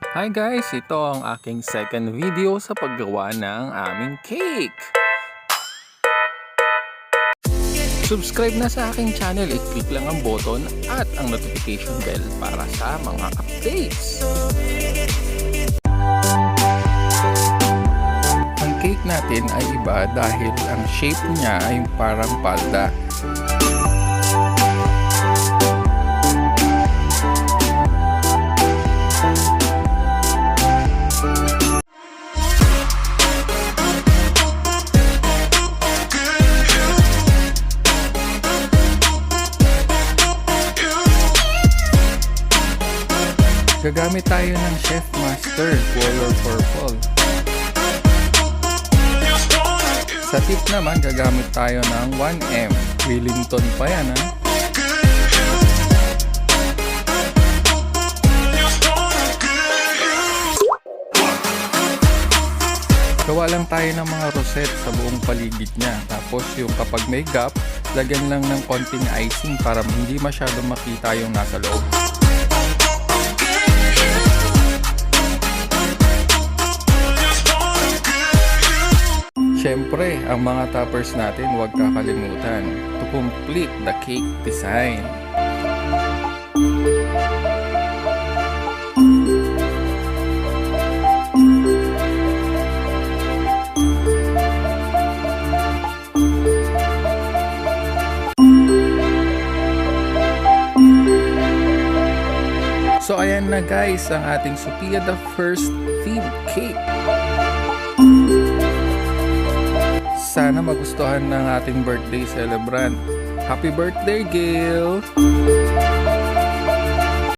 Hi guys! Ito ang aking second video sa paggawa ng aming cake. Subscribe na sa aking channel, i-click lang ang button at ang notification bell para sa mga updates. Ang cake natin ay iba dahil ang shape niya ay parang palda. Gagamit tayo ng Chef Master color purple. Sa tip naman, gagamit tayo ng 1M. Wellington pa yan, ha? Gawa lang tayo ng mga rosette sa buong paligid niya. Tapos yung kapag may gap, lagyan lang ng konting icing para hindi masyadong makita yung nasa loob. Siyempre, ang mga toppers natin huwag kakalimutan to complete the cake design. So ayan na guys, ang ating Sophia the first theme cake. Sana magustuhan ng ating birthday celebrant. Happy birthday, Gil!